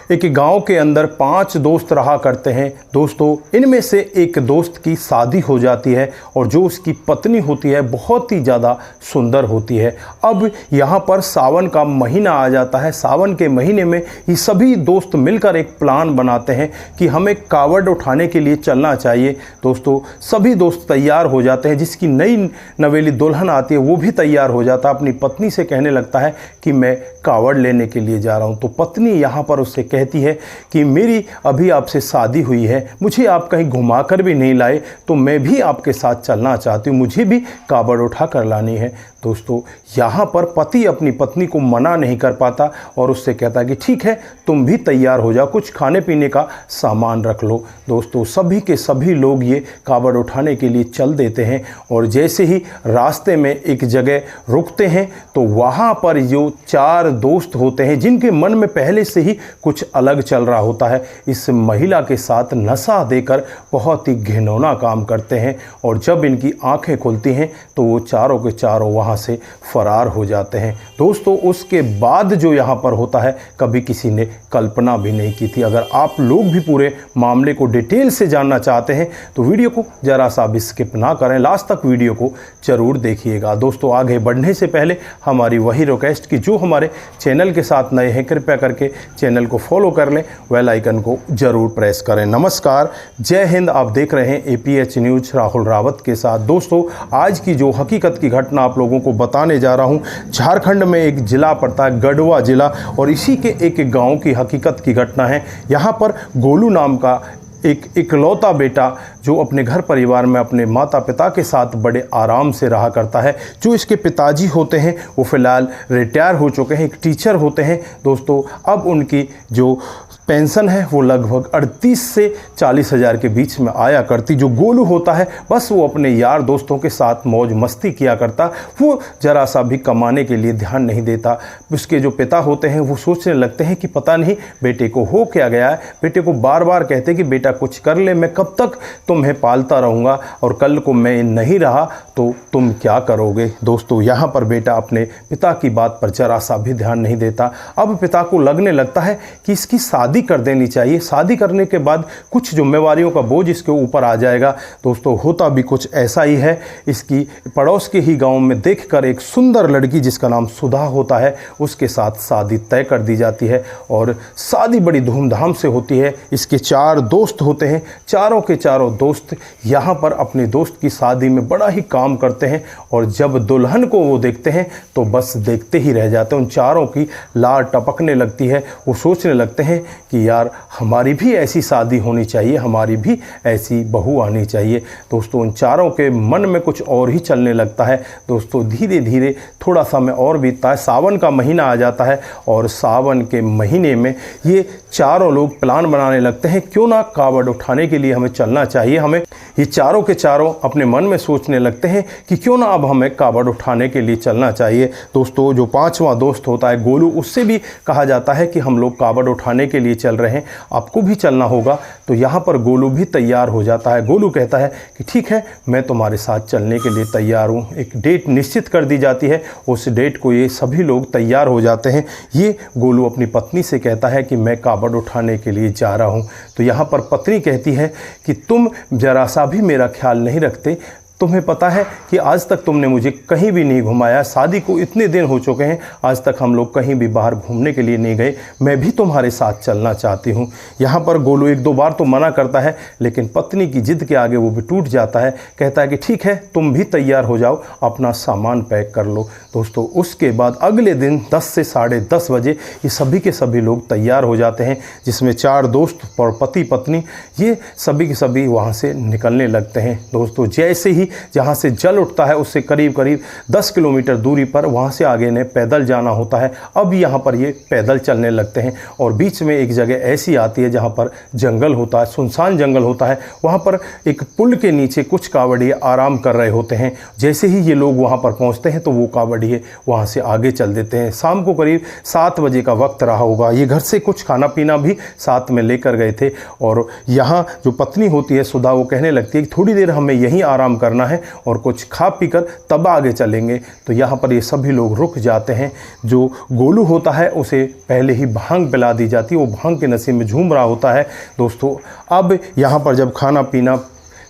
एक गांव के अंदर 5 दोस्त रहा करते हैं। दोस्तों, इनमें से एक दोस्त की शादी हो जाती है और जो उसकी पत्नी होती है बहुत ही ज़्यादा सुंदर होती है। अब यहाँ पर सावन का महीना आ जाता है। सावन के महीने में ये सभी दोस्त मिलकर एक प्लान बनाते हैं कि हमें कावड़ उठाने के लिए चलना चाहिए। दोस्तों, सभी दोस्त तैयार हो जाते हैं। जिसकी नई नवेली दुल्हन आती है वो भी तैयार हो जाता है। अपनी पत्नी से कहने लगता है कि मैं कावड़ लेने के लिए जा रहा हूँ। तो पत्नी यहाँ पर उससे कहती है कि मेरी अभी आपसे शादी हुई है, मुझे आप कहीं घुमा कर भी नहीं लाए, तो मैं भी आपके साथ चलना चाहती हूँ, मुझे भी कावड़ उठा कर लानी है। दोस्तों, यहाँ पर पति अपनी पत्नी को मना नहीं कर पाता और उससे कहता है कि ठीक है, तुम भी तैयार हो जाओ, कुछ खाने पीने का सामान रख लो। दोस्तों, सभी के सभी लोग ये कावड़ उठाने के लिए चल देते हैं और जैसे ही रास्ते में एक जगह रुकते हैं तो वहाँ पर जो 4 दोस्त होते हैं जिनके मन में पहले से ही कुछ अलग चल रहा होता है, इस महिला के साथ नशा देकर बहुत ही घिनौना काम करते हैं और जब इनकी आंखें खुलती हैं तो वो चारों के चारों वहाँ से फरार हो जाते हैं। दोस्तों, उसके बाद जो यहाँ पर होता है कभी किसी ने कल्पना भी नहीं की थी। अगर आप लोग भी पूरे मामले को डिटेल से जानना चाहते हैं तो वीडियो को जरा सा भी स्किप ना करें, लास्ट तक वीडियो को जरूर देखिएगा। दोस्तों, आगे बढ़ने से पहले हमारी वही रिक्वेस्ट कि जो हमारे चैनल के साथ नए हैं कृपया करके चैनल को फॉलो कर लें, बेल आइकन को जरूर प्रेस करें। नमस्कार, जय हिंद। आप देख रहे हैं APH न्यूज राहुल रावत के साथ। दोस्तों, आज की जो हकीकत की घटना आप लोगों को बताने जा रहा हूं, झारखंड में एक जिला पड़ता है गढ़वा जिला और इसी के एक गांव की हकीकत की घटना है। यहां पर गोलू नाम का एक इकलौता बेटा जो अपने घर परिवार में अपने माता पिता के साथ बड़े आराम से रहा करता है। जो इसके पिताजी होते हैं वो फ़िलहाल रिटायर हो चुके हैं, एक टीचर होते हैं। दोस्तों, अब उनकी जो पेंशन है वो लगभग 38 से 40 हज़ार के बीच में आया करती। जो गोलू होता है बस वो अपने यार दोस्तों के साथ मौज मस्ती किया करता, वो ज़रा सा भी कमाने के लिए ध्यान नहीं देता। उसके जो पिता होते हैं वो सोचने लगते हैं कि पता नहीं बेटे को हो क्या गया है। बेटे को बार बार कहते कि बेटा कुछ कर ले, मैं कब तक तुम्हें पालता रहूँगा और कल को मैं नहीं रहा तो तुम क्या करोगे। दोस्तों, यहाँ पर बेटा अपने पिता की बात पर जरा सा भी ध्यान नहीं देता। अब पिता को लगने लगता है कि इसकी शादी कर देनी चाहिए, शादी करने के बाद कुछ जिम्मेवारियों का बोझ इसके ऊपर आ जाएगा। दोस्तों, होता भी कुछ ऐसा ही है। इसकी पड़ोस के ही गांव में देखकर एक सुंदर लड़की जिसका नाम सुधा होता है उसके साथ शादी तय कर दी जाती है और शादी बड़ी धूमधाम से होती है। इसके 4 दोस्त होते हैं, चारों के चारों दोस्त यहाँ पर अपने दोस्त की शादी में बड़ा ही काम करते हैं और जब दुल्हन को वो देखते हैं तो बस देखते ही रह जाते हैं। उन चारों की लार टपकने लगती है। वो सोचने लगते हैं कि यार हमारी भी ऐसी शादी होनी चाहिए, हमारी भी ऐसी बहू आनी चाहिए। दोस्तों, उन चारों के मन में कुछ और ही चलने लगता है। दोस्तों, धीरे धीरे थोड़ा समय और बीतता है, सावन का महीना आ जाता है और सावन के महीने में ये चारों लोग प्लान बनाने लगते हैं क्यों ना कावड़ उठाने के लिए हमें चलना चाहिए। हमें ये चारों के चारों अपने मन में सोचने लगते हैं कि क्यों ना अब हमें कावड़ उठाने के लिए चलना चाहिए। दोस्तों, जो 5वां दोस्त होता है गोलू, उससे भी कहा जाता है कि हम लोग कावड़ उठाने के लिए चल रहे हैं, आपको भी चलना होगा। तो यहाँ पर गोलू भी तैयार हो जाता है। गोलू कहता है कि ठीक है, मैं तुम्हारे साथ चलने के लिए तैयार हूँ। एक डेट निश्चित कर दी जाती है, उस डेट को ये सभी लोग तैयार हो जाते हैं। ये गोलू अपनी पत्नी से कहता है कि मैं कावड़ उठाने के लिए जा रहा हूँ। तो यहाँ पर पत्नी कहती है कि तुम जरा सा भी मेरा ख्याल नहीं रखते, तुम्हें पता है कि आज तक तुमने मुझे कहीं भी नहीं घुमाया, शादी को इतने दिन हो चुके हैं, आज तक हम लोग कहीं भी बाहर घूमने के लिए नहीं गए, मैं भी तुम्हारे साथ चलना चाहती हूँ। यहाँ पर गोलू 1-2 बार तो मना करता है लेकिन पत्नी की जिद के आगे वो भी टूट जाता है। कहता है कि ठीक है, तुम भी तैयार हो जाओ, अपना सामान पैक कर लो। दोस्तों, उसके बाद अगले दिन 10 से 10:30 बजे ये सभी के सभी लोग तैयार हो जाते हैं, जिसमें 4 दोस्त और पति पत्नी ये सभी के सभी वहाँ से निकलने लगते हैं। दोस्तों, जैसे ही जहाँ से जल उठता है उससे करीब करीब 10 किलोमीटर दूरी पर वहाँ से आगे ने पैदल जाना होता है। अब यहाँ पर ये पैदल चलने लगते हैं और बीच में एक जगह ऐसी आती है जहाँ पर जंगल होता है, सुनसान जंगल होता है। वहाँ पर एक पुल के नीचे कुछ कावड़िए आराम कर रहे होते हैं। जैसे ही ये लोग वहाँ पर पहुँचते हैं तो वो कावड़िए वहाँ से आगे चल देते हैं। शाम को करीब 7 बजे का वक्त रहा होगा। ये घर से कुछ खाना पीना भी साथ में लेकर गए थे और यहाँ जो पत्नी होती है सुधा, वो कहने लगती है कि थोड़ी देर हमें यहीं आराम करना करना है और कुछ खा पी कर तब आगे चलेंगे। तो यहाँ पर ये सभी लोग रुक जाते हैं। जो गोलू होता है उसे पहले ही भांग पिला दी जाती है, वो भांग के नशे में झूम रहा होता है दोस्तों। अब यहाँ पर जब खाना पीना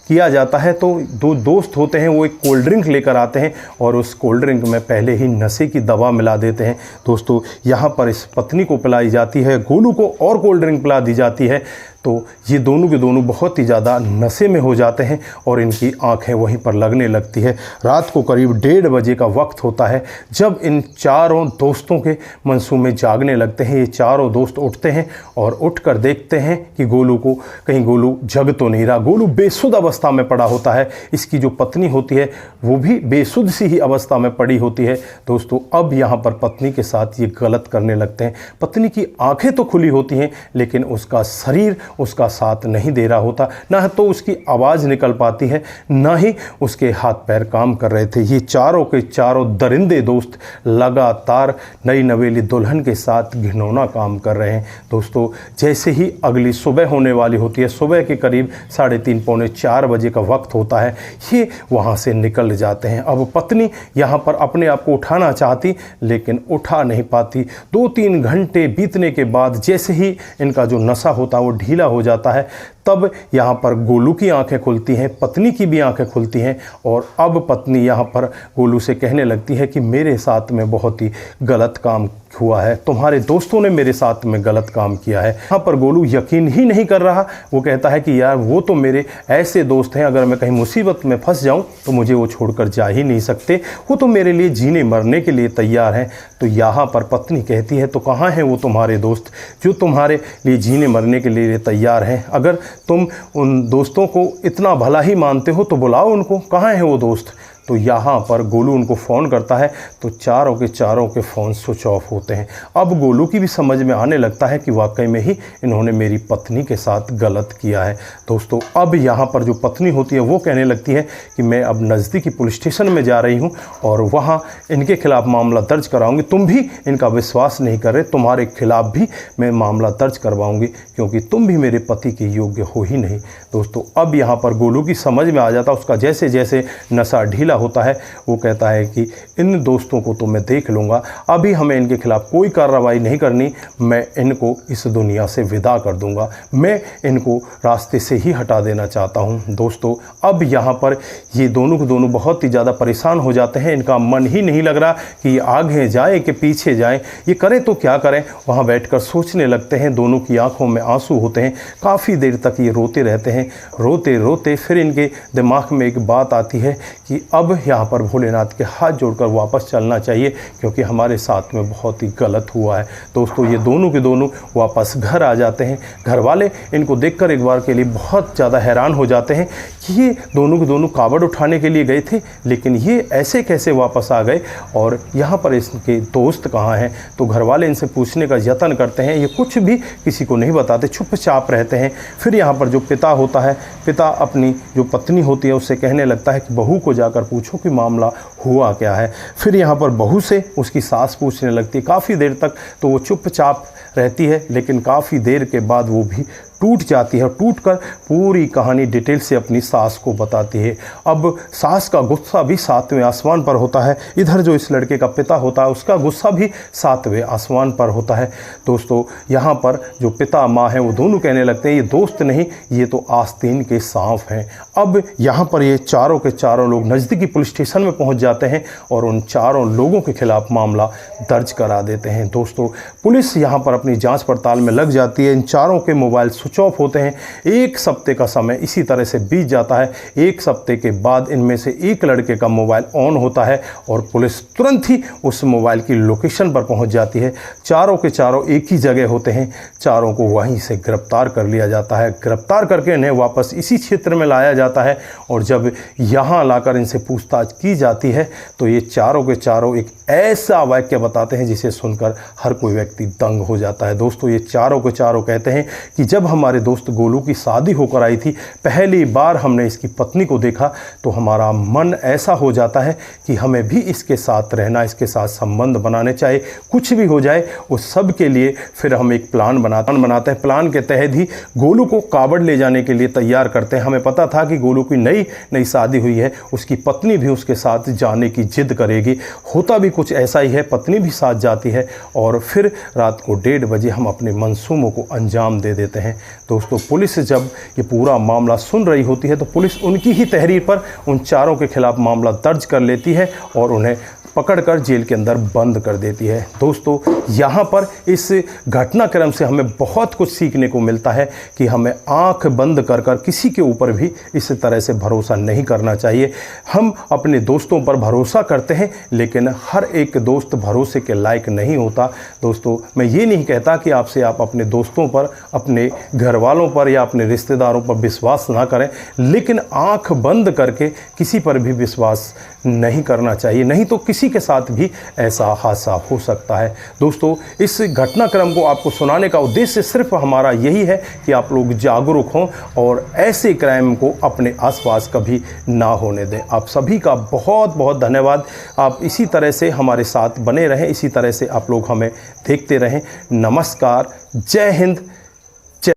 किया जाता है तो दो दोस्त होते हैं, वो एक कोल्ड ड्रिंक लेकर आते हैं और उस कोल्ड ड्रिंक में पहले ही नशे की दवा मिला देते हैं दोस्तों। यहाँ पर इस पत्नी को पिलाई जाती है, गोलू को और कोल्ड ड्रिंक पिला दी जाती है। तो ये दोनों के दोनों बहुत ही ज़्यादा नशे में हो जाते हैं और इनकी आंखें वहीं पर लगने लगती है। रात को करीब 1:30 बजे का वक्त होता है जब इन चारों दोस्तों के मंसूबे जागने लगते हैं। ये चारों दोस्त उठते हैं और उठकर देखते हैं कि गोलू को कहीं गोलू जग तो नहीं रहा। गोलू बेसुध अवस्था में पड़ा होता है। इसकी जो पत्नी होती है वो भी बेसुध सी ही अवस्था में पड़ी होती है दोस्तों। अब यहाँ पर पत्नी के साथ ये गलत करने लगते हैं। पत्नी की आंखें तो खुली होती हैं लेकिन उसका शरीर उसका साथ नहीं दे रहा होता, ना तो उसकी आवाज़ निकल पाती है, ना ही उसके हाथ पैर काम कर रहे थे। ये चारों के चारों दरिंदे दोस्त लगातार नई नवेली दुल्हन के साथ घिनौना काम कर रहे हैं दोस्तों। जैसे ही अगली सुबह होने वाली होती है, सुबह के करीब 3:30 पौने 4 बजे का वक्त होता है, ये वहाँ से निकल जाते हैं। अब पत्नी यहाँ पर अपने आप को उठाना चाहती लेकिन उठा नहीं पाती। 2-3 घंटे बीतने के बाद जैसे ही इनका जो नशा होता है वो ढीला हो जाता है, तब यहाँ पर गोलू की आंखें खुलती हैं, पत्नी की भी आंखें खुलती हैं और अब पत्नी यहाँ पर गोलू से कहने लगती है कि मेरे साथ में बहुत ही गलत काम हुआ है, तुम्हारे दोस्तों ने मेरे साथ में गलत काम किया है। यहाँ पर गोलू यकीन ही नहीं कर रहा। वो कहता है कि यार वो तो मेरे ऐसे दोस्त हैं, अगर मैं कहीं मुसीबत में फंस जाऊँ तो मुझे वो छोड़कर जा ही नहीं सकते, वो तो मेरे लिए जीने मरने के लिए तैयार हैं। तो यहाँ पर पत्नी कहती है तो कहाँ हैं वो तुम्हारे दोस्त जो तुम्हारे लिए जीने मरने के लिए तैयार हैं? अगर तुम उन दोस्तों को इतना भला ही मानते हो तो बुलाओ उनको, कहाँ हैं वो दोस्त? तो यहाँ पर गोलू उनको फ़ोन करता है तो चारों के फ़ोन स्विच ऑफ होते हैं। अब गोलू की भी समझ में आने लगता है कि वाकई में ही इन्होंने मेरी पत्नी के साथ गलत किया है दोस्तों। अब यहाँ पर जो पत्नी होती है वो कहने लगती है कि मैं अब नज़दीकी पुलिस स्टेशन में जा रही हूँ और वहाँ इनके खिलाफ़ मामला दर्ज कराऊँगी। तुम भी इनका विश्वास नहीं कर रहे, तुम्हारे खिलाफ़ भी मैं मामला दर्ज करवाऊँगी क्योंकि तुम भी मेरे पति के योग्य हो ही नहीं दोस्तों। अब यहाँ पर गोलू की समझ में आ जाता, उसका जैसे जैसे नशा ढीला होता है वो कहता है कि इन दोस्तों को तो मैं देख लूँगा, अभी हमें इनके खिलाफ़ कोई कार्रवाई नहीं करनी, मैं इनको इस दुनिया से विदा कर दूँगा, मैं इनको रास्ते से ही हटा देना चाहता हूँ दोस्तों। अब यहाँ पर ये दोनों के दोनों बहुत ही ज़्यादा परेशान हो जाते हैं। इनका मन ही नहीं लग रहा कि ये आगे जाए कि पीछे जाए, ये करें तो क्या करें। वहाँ बैठकर सोचने लगते हैं, दोनों की आंखों में आंसू होते हैं। काफ़ी देर तक ये रोते रहते हैं। रोते रोते फिर इनके दिमाग में एक बात आती है कि अब यहाँ पर भोलेनाथ के हाथ जोड़कर वापस चलना चाहिए क्योंकि हमारे साथ में बहुत ही गलत हुआ है दोस्तों। ये दोनों के दोनों वापस घर आ जाते हैं। घर वाले इनको देखकर एक बार के लिए बहुत ज़्यादा हैरान हो जाते हैं कि ये दोनों के दोनों कावड़ उठाने के लिए गए थे लेकिन ये ऐसे कैसे वापस आ गए और यहाँ पर इसके दोस्त कहाँ हैं। तो घर वाले इनसे पूछने का यत्न करते हैं, ये कुछ भी किसी को नहीं बताते, चुपचाप रहते हैं। फिर यहाँ पर जो पिता होता है, पिता अपनी जो पत्नी होती है उससे कहने लगता है कि बहू को जाकर पूछो कि मामला हुआ क्या है। फिर यहाँ पर बहू से उसकी सास पूछने लगती है। काफ़ी देर तक तो वो चुपचाप रहती है लेकिन काफ़ी देर के बाद वो भी टूट जाती है। टूट कर पूरी कहानी डिटेल से अपनी सास को बताती है। अब सास का गुस्सा भी 7वें आसमान पर होता है। इधर जो इस लड़के का पिता होता है उसका गुस्सा भी 7वें आसमान पर होता है दोस्तों। यहाँ पर जो पिता माँ हैं वो दोनों कहने लगते हैं ये दोस्त नहीं, ये तो आस्तीन के सांप हैं। अब यहाँ पर ये चारों के चारों लोग नज़दीकी पुलिस स्टेशन में पहुँच जाते हैं और उन चारों लोगों के खिलाफ़ मामला दर्ज करा देते हैं दोस्तों। पुलिस यहाँ पर अपनी जाँच पड़ताल में लग जाती है। इन चारों के मोबाइल स्विच ऑफ होते हैं। 1 हफ्ते का समय इसी तरह से बीत जाता है। 1 हफ्ते के बाद इनमें से एक लड़के का मोबाइल ऑन होता है और पुलिस तुरंत ही उस मोबाइल की लोकेशन पर पहुंच जाती है। चारों के चारों एक ही जगह होते हैं। चारों को वहीं से गिरफ्तार कर लिया जाता है। गिरफ्तार करके इन्हें वापस इसी क्षेत्र में लाया जाता है और जब यहाँ लाकर इनसे पूछताछ की जाती है तो ये चारों के चारों एक ऐसा वाक्य बताते हैं जिसे सुनकर हर कोई व्यक्ति दंग हो जाता है दोस्तों। ये चारों के चारों कहते हैं कि जब हमारे दोस्त गोलू की शादी होकर आई थी, पहली बार हमने इसकी पत्नी को देखा तो हमारा मन ऐसा हो जाता है कि हमें भी इसके साथ रहना, इसके साथ संबंध बनाने, चाहे कुछ भी हो जाए उस सब के लिए फिर हम एक प्लान बनाते हैं। प्लान के तहत ही गोलू को कावड़ ले जाने के लिए तैयार करते हैं। हमें पता था कि गोलू की नई शादी हुई है, उसकी पत्नी भी उसके साथ जाने की जिद करेगी। होता भी कुछ ऐसा ही है, पत्नी भी साथ जाती है और फिर रात को 1:30 बजे हम अपने मंसूबों को अंजाम दे देते हैं। दोस्तों, पुलिस जब ये पूरा मामला सुन रही होती है तो पुलिस उनकी ही तहरीर पर उन चारों के खिलाफ मामला दर्ज कर लेती है और उन्हें पकड़कर जेल के अंदर बंद कर देती है। दोस्तों, यहाँ पर इस घटनाक्रम से हमें बहुत कुछ सीखने को मिलता है कि हमें आंख बंद कर किसी के ऊपर भी इस तरह से भरोसा नहीं करना चाहिए। हम अपने दोस्तों पर भरोसा करते हैं लेकिन हर एक दोस्त भरोसे के लायक नहीं होता। दोस्तों, मैं ये नहीं कहता कि आप अपने दोस्तों पर, अपने घर वालों पर या अपने रिश्तेदारों पर विश्वास ना करें, लेकिन आंख बंद करके किसी पर भी विश्वास नहीं करना चाहिए, नहीं तो किसी के साथ भी ऐसा हादसा हो सकता है। दोस्तों, इस घटनाक्रम को आपको सुनाने का उद्देश्य सिर्फ हमारा यही है कि आप लोग जागरूक हों और ऐसे क्राइम को अपने आसपास कभी ना होने दें। आप सभी का बहुत बहुत धन्यवाद। आप इसी तरह से हमारे साथ बने रहें, इसी तरह से आप लोग हमें देखते रहें। नमस्कार, जय हिंद,